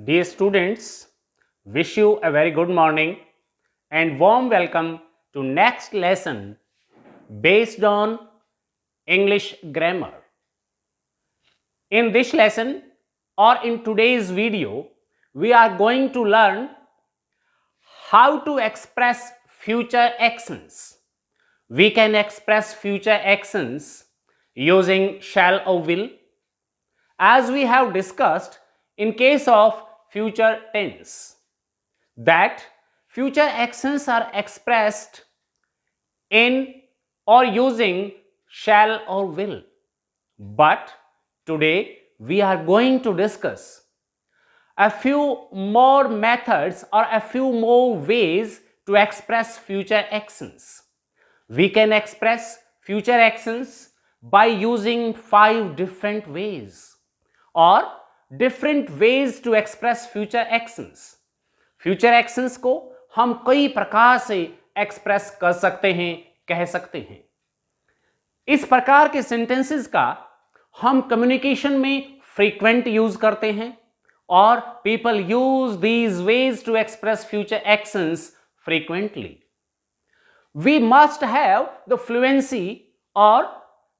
Dear students, wish you a very good morning and warm welcome to next lesson based on English grammar. In this lesson or in today's video, we are going to learn how to express future actions. We can express future actions using shall or will, as we have discussed in case of future tense, that future actions are expressed in or using shall or will. But today we are going to discuss a few more methods or a few more ways to express future actions. We can express future actions by using 5 different ways or different ways to express future actions. Future actions को हम कई प्रकार से express कर सकते हैं, कह सकते हैं. इस प्रकार के सेंटेंसेस का हम कम्युनिकेशन में फ्रीक्वेंट यूज करते हैं और people use these ways to express future actions frequently. We must have the fluency or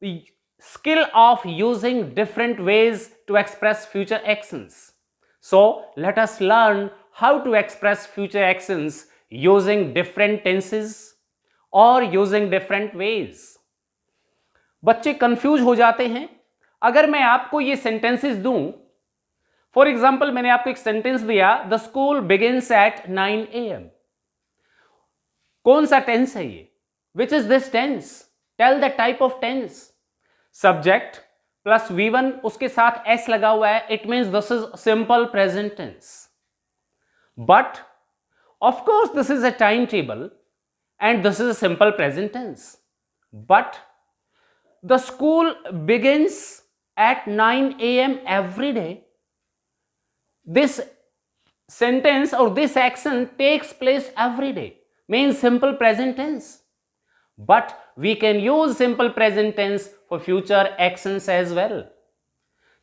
the skill of using different ways to express future actions. So let us learn how to express future actions using different tenses or using different ways. बच्चे confuse हो जाते हैं. अगर मैं आपको ये sentences दूं, for example मैंने आपको एक सेंटेंस दिया, the school begins at 9 AM. कौन सा टेंस है ये? Which is this tense? Tell the type of tense. Subject plus V1, उसके साथ S लगा हुआ है, it means this is simple present tense. But of course this is a time table and this is a simple present tense. But the school begins at 9 AM every day. This sentence or this action takes place every day, means simple present tense. But we can use simple present tense for future actions as well.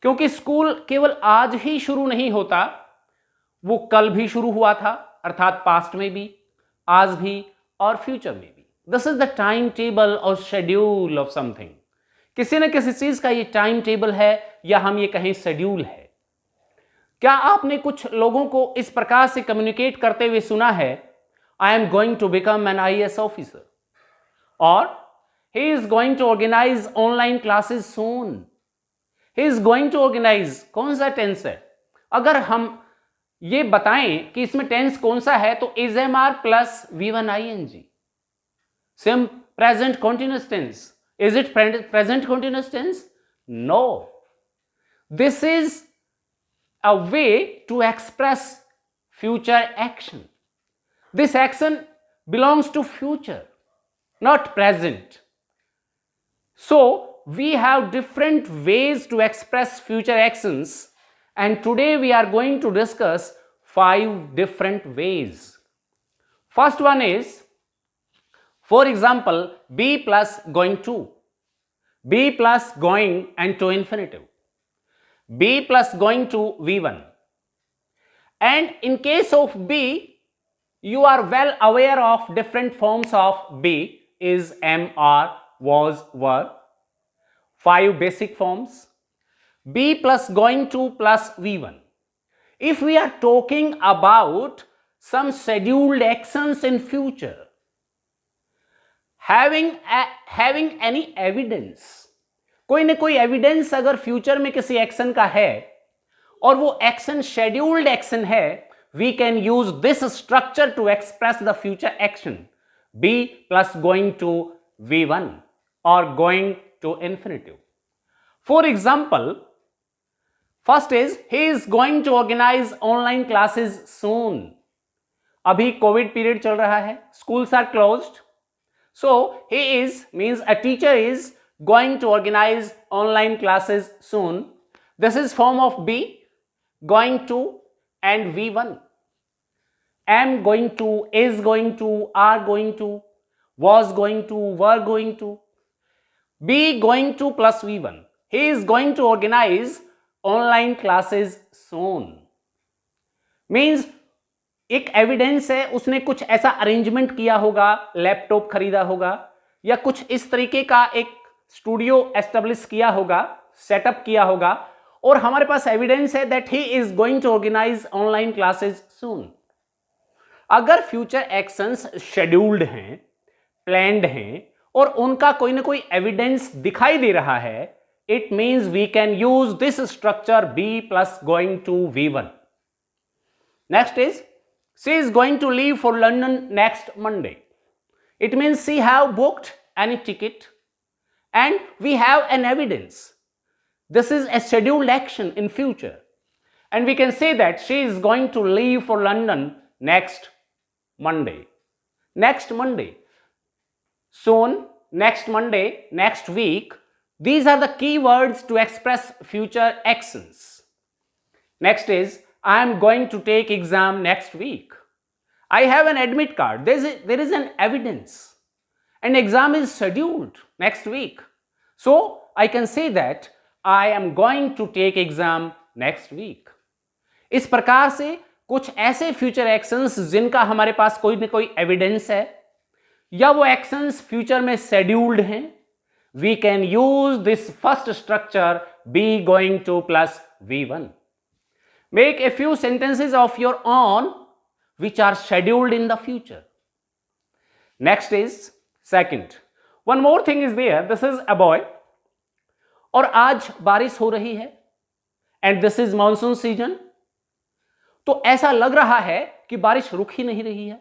क्योंकि school केवल आज ही शुरू नहीं होता, वो कल भी शुरू हुआ था, अर्थात पास्ट में भी, आज भी और फ्यूचर में भी. This is the time table और शेड्यूल ऑफ समथिंग. किसी न किसी चीज का ये टाइम टेबल है या हम ये कहें शेड्यूल है. क्या आपने कुछ लोगों को इस प्रकार से कम्युनिकेट करते हुए सुना है, I am going to become an IAS officer, और he is going to organize online classes soon. He is going to organize. कौन सा टेंस है? अगर हम ये बताएं कि इसमें टेंस कौन सा है, तो is MR plus V1 ING. Sim present continuous tense. Is it present continuous tense? No. This is a way to express future action. This action belongs to future, not present. So we have different ways to express future actions, and today we are going to discuss 5 different ways. First one is, for example, be plus going to. Be plus going and to infinitive. Be plus going to V1. And in case of be, you are well aware of different forms of be, is, am, are, was, were. 5 basic forms. Be plus going to plus V1. If we are talking about some scheduled actions in future, having any evidence, कोई न कोई evidence अगर future में किसी action का है और वो एक्शन शेड्यूल्ड एक्शन है, we can use this structure to express the future action. Be plus going to V1 or going to infinitive. For example, first is, he is going to organize online classes soon. अभी Covid period चल रहा है, schools are closed. So he is means a teacher is going to organize online classes soon. This is form of be, going to and V1. Am going to, is going to, are going to, was going to, were going to. Be going to plus V1. He is going to organize online classes soon. Means एक evidence है, उसने कुछ ऐसा arrangement किया होगा, laptop खरीदा होगा या कुछ इस तरीके का एक स्टूडियो एस्टेब्लिश किया होगा, सेटअप किया होगा, और हमारे पास एविडेंस है that he is going to organise online classes soon. अगर फ्यूचर एक्शंस शेड्यूल्ड हैं, प्लान्ड हैं और उनका कोई ना कोई एविडेंस दिखाई दे रहा है, it means we can use this structure B plus going to V1। Next is she is going to leave for London next Monday. It means she have booked any ticket and we have an evidence. This is a scheduled action in future. And we can say that she is going to leave for London next Monday. Next Monday. Soon, next Monday, next week. These are the key words to express future actions. Next is, I am going to take exam next week. I have an admit card. There is an evidence. An exam is scheduled next week. So I can say that I am going to take exam next week. इस प्रकार से कुछ ऐसे future actions जिनका हमारे पास कोई न कोई एविडेंस है या वो एक्शंस फ्यूचर में शेड्यूल्ड हैं, we can use this first structure be going to plus V1. Make a few sentences of your own which are scheduled in the future. Next is second. One more thing is there. This is a boy. और आज बारिश हो रही है and this is monsoon season. तो ऐसा लग रहा है कि बारिश रुक ही नहीं रही है.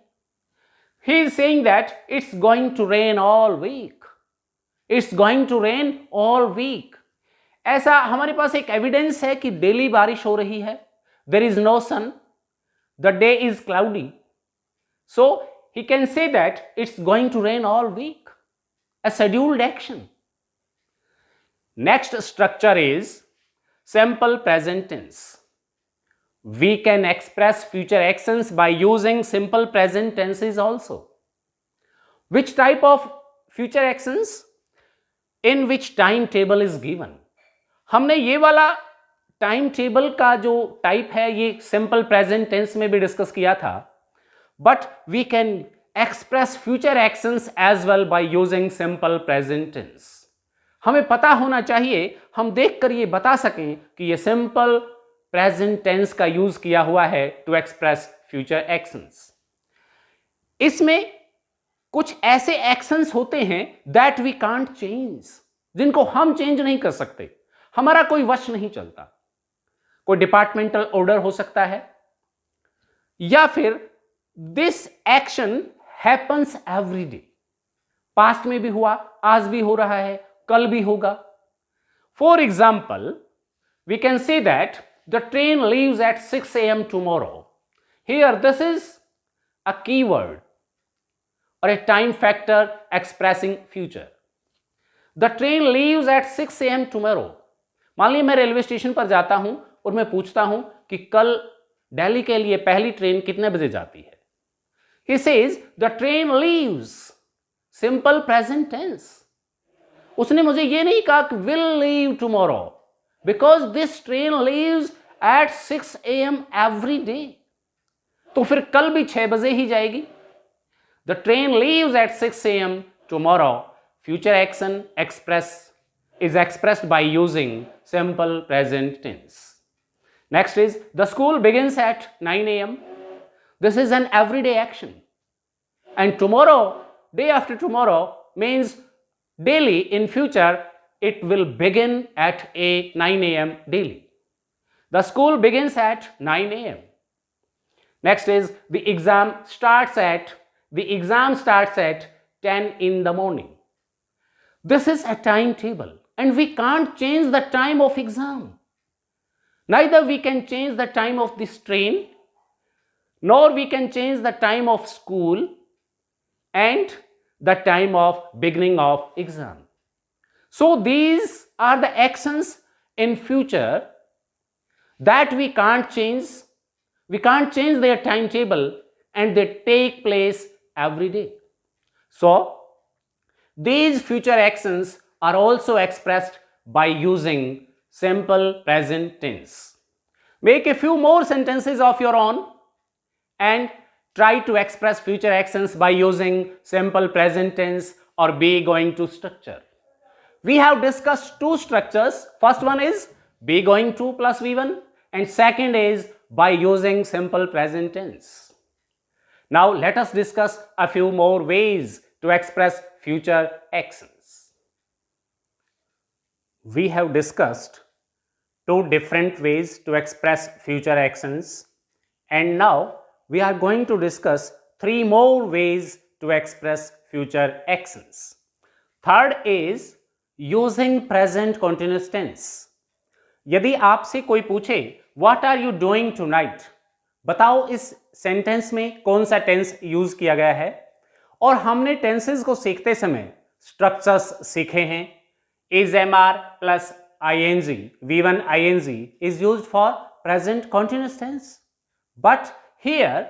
He is saying that it's going to rain all week. It's going to rain all week. ऐसा हमारे पास एक एविडेंस है कि डेली बारिश हो रही है. There is no sun. The day is cloudy. So he can say that it's going to rain all week. A scheduled action. Next structure is simple present tense. We can express future actions by using simple present tenses also. Which type of future actions? In which timetable is given. हमने ये वाला time table का जो type है ये simple present tense में भी discuss किया था, but we can express future actions as well by using simple present tense. हमें पता होना चाहिए, हम देखकर ये बता सकें कि ये सिंपल प्रेजेंट टेंस का यूज किया हुआ है टू एक्सप्रेस फ्यूचर एक्शंस. इसमें कुछ ऐसे एक्शंस होते हैं दैट वी कांट चेंज, जिनको हम चेंज नहीं कर सकते, हमारा कोई वश नहीं चलता. कोई डिपार्टमेंटल ऑर्डर हो सकता है या फिर this action happens every day. Past में भी हुआ, आज भी हो रहा है, कल भी होगा. For example we can say that the train leaves at 6 AM tomorrow. Here this is a keyword or a time factor expressing future. The train leaves at 6 AM tomorrow. मान लीजिए मैं रेलवे स्टेशन पर जाता हूं और मैं पूछता हूं कि कल दिल्ली के लिए पहली ट्रेन कितने बजे जाती है. He says the train leaves. Simple present tense. उसने मुझे ये नहीं कहा कि will leave tomorrow because this train leaves at 6 AM every day. तो फिर कल भी 6 बजे ही जाएगी. The train leaves at 6 AM tomorrow. Future action is expressed by using simple present tense. Next is the school begins at 9 AM. This is an everyday action. And tomorrow, day after tomorrow means daily. In future, it will begin at 9 AM daily. The school begins at 9 AM. Next is the exam starts at 10 in the morning. This is a timetable and we can't change the time of exam. Neither we can change the time of this train, nor we can change the time of school and the time of beginning of exam. So these are the actions in future that we can't change. We can't change their timetable and they take place every day. So these future actions are also expressed by using simple present tense. Make a few more sentences of your own and try to express future actions by using simple present tense or be going to structure. We have discussed two structures. First one is be going to plus V1 and second is by using simple present tense. Now let us discuss a few more ways to express future actions. We have discussed two different ways to express future actions, and now we are going to discuss three more ways to express future actions. Third is using present continuous tense. यदि आपसे कोई पूछे What are you doing tonight? बताओ इस sentence में कौन सा tense use किया गया है। और हमने टेंसेस को सीखते समय स्ट्रक्चर्स सीखे हैं। Is MR plus ING, V1 ING is used for present continuous tense. But here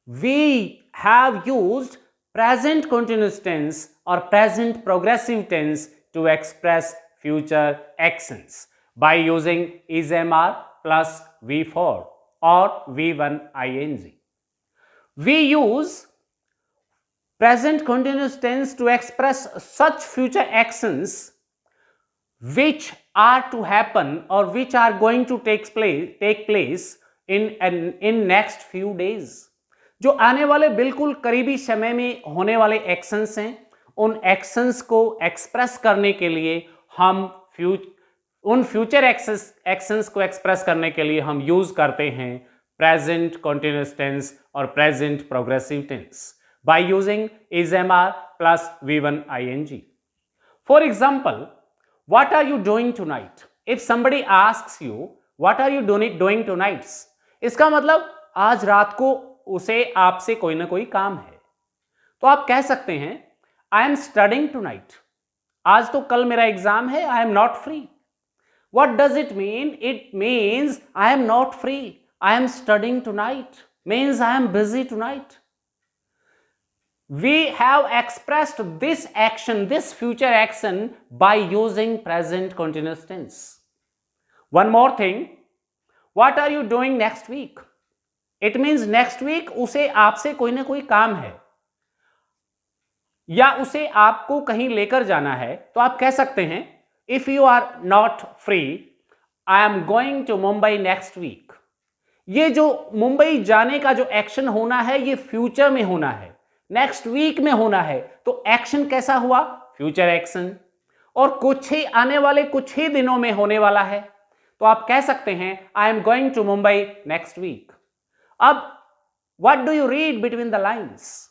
we have used present continuous tense or present progressive tense to express future actions by using is MR plus V4 or V1 ING. We use present continuous tense to express such future actions which are to happen or which are going to take place in next few days. जो आने वाले बिल्कुल करीबी समय में होने वाले actions हैं, उन एक्शंस को एक्सप्रेस करने के लिए हम उन फ्यूचर एक्शंस को एक्सप्रेस करने के लिए हम यूज करते हैं प्रेजेंट कॉन्टिन्यूअस टेंस और present progressive tense by using is MR plus V1 ING. For example, what are you doing tonight? If somebody asks you what are you doing tonight, इसका मतलब आज रात को उसे आपसे कोई ना कोई काम है, तो आप कह सकते हैं I am studying tonight. आज तो कल मेरा एग्जाम है, I am not free. What does it mean? It means I am not free. I am studying tonight. Means I am busy tonight. We have expressed this action, this future action by using present continuous tense. One more thing, what are you doing next week? It means next week उसे आपसे कोई ना कोई काम है या उसे आपको कहीं लेकर जाना है, तो आप कह सकते हैं if you are not free, I am going to Mumbai next week. ये जो मुंबई जाने का जो एक्शन होना है ये फ्यूचर में होना है, नेक्स्ट वीक में होना है, तो एक्शन कैसा हुआ? फ्यूचर एक्शन, और कुछ ही आने वाले कुछ ही दिनों में होने वाला है, तो आप कह सकते हैं I am going to Mumbai next week. अब what do you read between the lines?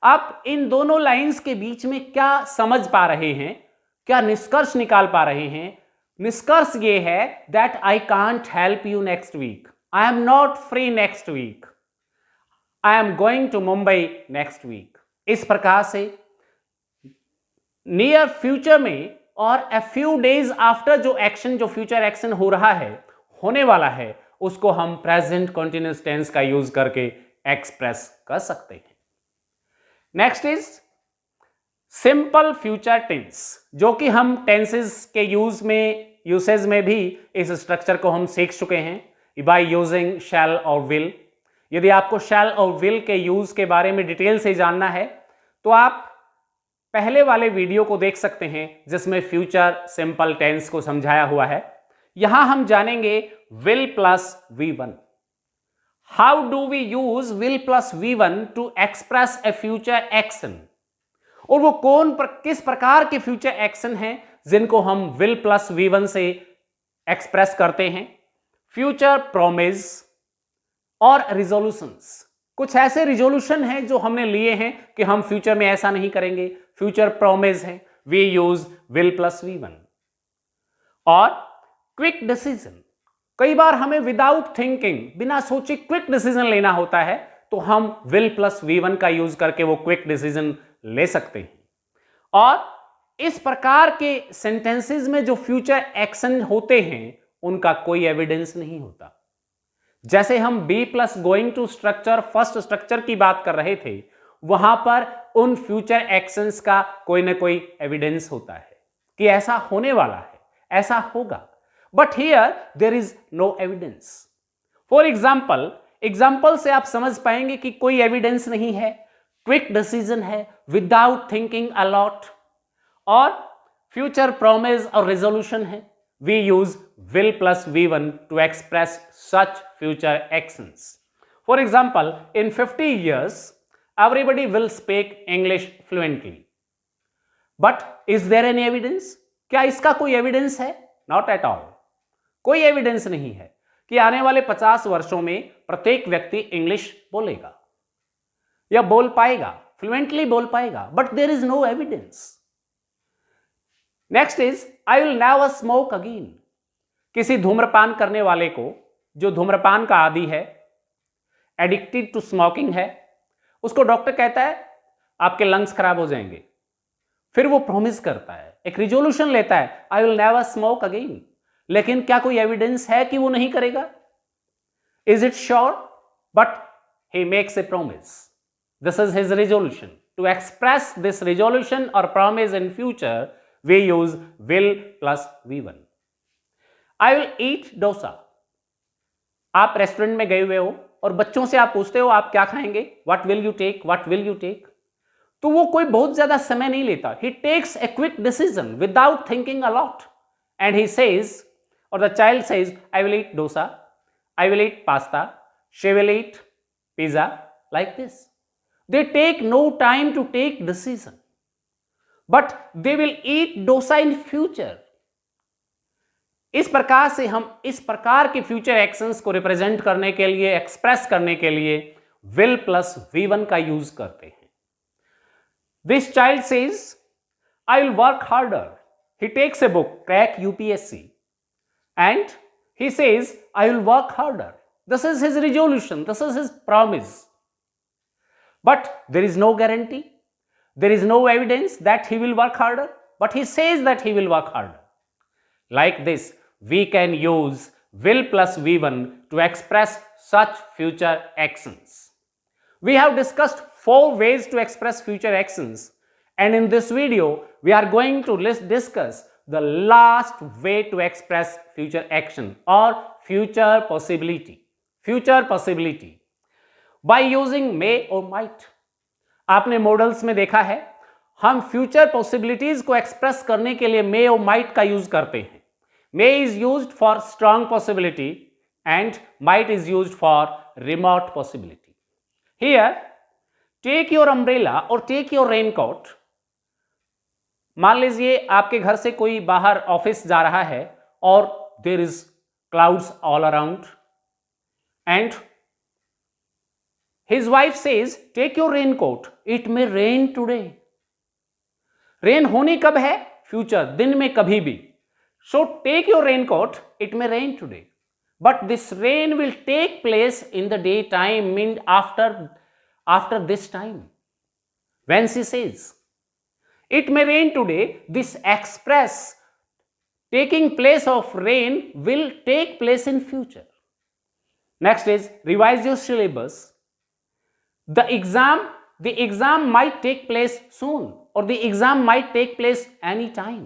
आप इन दोनों लाइंस के बीच में क्या समझ पा रहे हैं, क्या निष्कर्ष निकाल पा रहे हैं? निष्कर्ष ये है that I can't help you next week, I am not free next week, I am going to Mumbai next week. इस प्रकार से नियर फ्यूचर में और a few days after जो एक्शन, जो फ्यूचर एक्शन हो रहा है, होने वाला है, उसको हम प्रेजेंट कॉन्टिन्यूअस टेंस का यूज करके एक्सप्रेस कर सकते हैं. Next is simple future tense, जो कि हम टेंसेस के यूसेज में भी इस स्ट्रक्चर को हम सीख चुके हैं बाय यूजिंग शैल और विल. यदि आपको शैल और विल के यूज के बारे में डिटेल से जानना है तो आप पहले वाले वीडियो को देख सकते हैं जिसमें फ्यूचर सिंपल टेंस को समझाया हुआ है. यहां हम जानेंगे will plus V1. How do we use will plus V1 to express a future action, और वो किस प्रकार के फ्यूचर एक्शन हैं जिनको हम विल प्लस V1 से एक्सप्रेस करते हैं. फ्यूचर प्रोमिस और रिजोल्यूशंस. कुछ ऐसे रिजोल्यूशन हैं जो हमने लिए हैं कि हम फ्यूचर में ऐसा नहीं करेंगे, फ्यूचर प्रोमिस है, we use will plus V1. और क्विक डिसीजन, कई बार हमें विदाउट थिंकिंग, बिना सोचे क्विक डिसीजन लेना होता है, तो हम विल प्लस V1 का यूज करके वो क्विक डिसीजन ले सकते हैं. और इस प्रकार के सेंटेंसेस में जो फ्यूचर एक्शन होते हैं उनका कोई एविडेंस नहीं होता. जैसे हम be plus going to structure, first structure की बात कर रहे थे, वहां पर उन फ्यूचर एक्शंस का कोई ना कोई एविडेंस होता है कि ऐसा होने वाला है, ऐसा होगा. But here there is no evidence. For example, example से आप समझ पाएंगे कि कोई एविडेंस नहीं है, क्विक डिसीजन है, विदाउट थिंकिंग अलॉट, और फ्यूचर प्रॉमिस और रेजोल्यूशन है। We use will plus V1 to express such future actions. For example, in 50 years, everybody will speak English fluently. But is there any evidence? क्या इसका कोई evidence है? Not at all. कोई evidence नहीं है कि आने वाले 50 वर्षों में प्रत्येक व्यक्ति इंग्लिश बोलेगा या बोल पाएगा, फ्लुएंटली बोल पाएगा, but there is no evidence. Next is I will never smoke again. किसी धूम्रपान करने वाले को, जो धूम्रपान का आदी है, एडिक्टेड टू स्मोकिंग है, उसको डॉक्टर कहता है आपके लंग्स खराब हो जाएंगे, फिर वो प्रॉमिस करता है, एक रिजोल्यूशन लेता है, I will never smoke again, लेकिन क्या कोई एविडेंस है कि वो नहीं करेगा? Is it sure? But he makes a promise, this is his resolution. To express this resolution और promise in future we use will plus V1। I will eat dosa. आप रेस्टोरेंट में गए हुए हो और बच्चों से आप पूछते हो आप क्या खाएंगे, what will you take, what will you take, तो वो कोई बहुत ज्यादा समय नहीं लेता, he takes a quick decision without thinking a lot and he says, और the child says I will eat dosa, I will eat pasta, she will eat pizza, like this. They take no time to take decision, but they will eat dosa in future. इस प्रकार से हम इस प्रकार के future actions को represent करने के लिए, एक्सप्रेस करने के लिए विल प्लस V1 का यूज करते हैं। This child says I will work harder, he takes a book crack UPSC and he says I will work harder, this is his resolution, this is his promise, but there is no guarantee, there is no evidence that he will work harder, but he says that he will work harder. Like this, we can use will plus V1 to express such future actions. We have discussed 4 ways to express future actions, and in this video, we are going to discuss the last way to express future action or future possibility. Future possibility by using may or might. आपने models में देखा है, हम future possibilities को express करने के लिए मे और माइट का यूज करते हैं। May is used for strong possibility and might is used for remote possibility. Here take your umbrella और टेक योर रेनकोट। मान लीजिए आपके घर से कोई बाहर ऑफिस जा रहा है और there is clouds all around and his wife says take your raincoat, it may rain today. Rain होनी कब है? फ्यूचर, दिन में कभी भी। So take your raincoat, it may rain today, but this rain will take place in the daytime, mean after this time. When she says it may rain today, this express taking place of rain will take place in future. Next is revise your syllabus. The exam might take place soon or the exam might take place any time.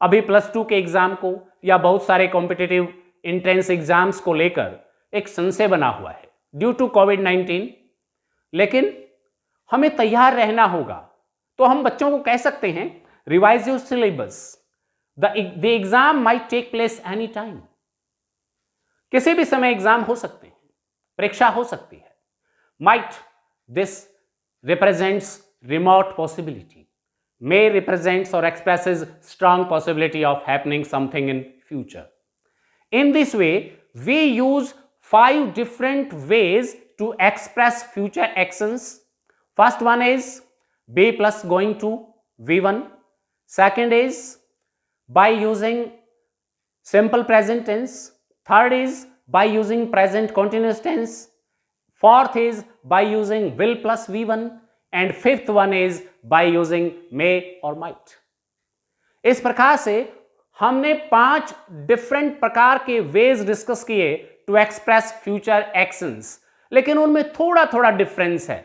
अभी +2 के exam को या बहुत सारे competitive entrance exams को लेकर एक संशय बना हुआ है ड्यू टू कोविड-19, लेकिन हमें तैयार रहना होगा। तो हम बच्चों को कह सकते हैं revise your syllabus, the exam might take place any time. किसी भी समय एग्जाम हो सकते हैं, परीक्षा हो सकती है। Might, this represents remote possibility. May represents or expresses strong possibility of happening something in future. In this way, we use 5 different ways to express future actions. First one is be plus going to V1. Second is by using simple present tense. Third is by using present continuous tense. Fourth is by using will plus V1 and fifth one is by using may or might. इस प्रकार से हमने 5 different प्रकार के veg discuss किए to express future actions, लेकिन उनमें थोड़ा थोड़ा डिफरेंस है।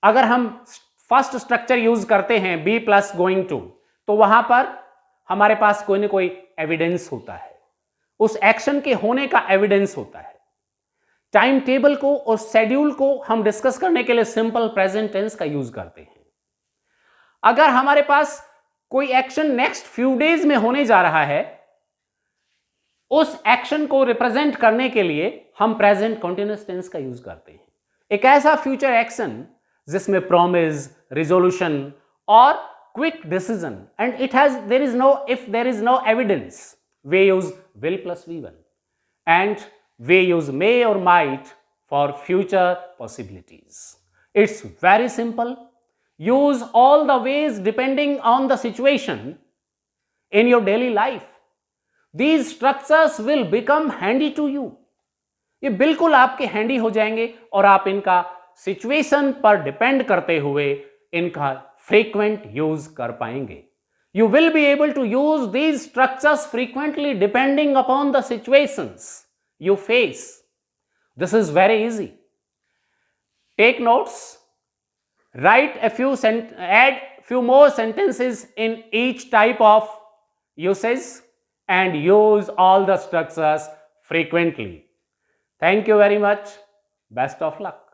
अगर हम फर्स्ट स्ट्रक्चर यूज करते हैं बी प्लस गोइंग टू, तो वहां पर हमारे पास कोई ना कोई एविडेंस होता है, उस एक्शन के होने का एविडेंस होता है। टाइम टेबल को और शेड्यूल को हम डिस्कस करने के लिए सिंपल प्रेजेंट टेंस का यूज करते हैं। अगर हमारे पास कोई एक्शन नेक्स्ट फ्यू डेज में होने जा रहा है, उस एक्शन को रिप्रेजेंट करने के लिए हम प्रेजेंट कंटीन्यूअस टेंस का यूज करते हैं। एक ऐसा फ्यूचर एक्शन जिसमें प्रॉमिस, रिजोल्यूशन और quick decision and there is no evidence, we use will plus V1 and we use may or might for future possibilities. It's very simple. Use all the ways depending on the situation in your daily life. These structures will become handy to you. ये बिल्कुल आपके handy हो जाएंगे और आप इनका situation पर depend करते हुए इनका फ्रीक्वेंट यूज कर पाएंगे. You will be able to use these structures frequently depending upon the situations you face. This is very easy. Take notes, write add few more sentences in each type of usage and use all the structures frequently. Thank you very much. Best of luck.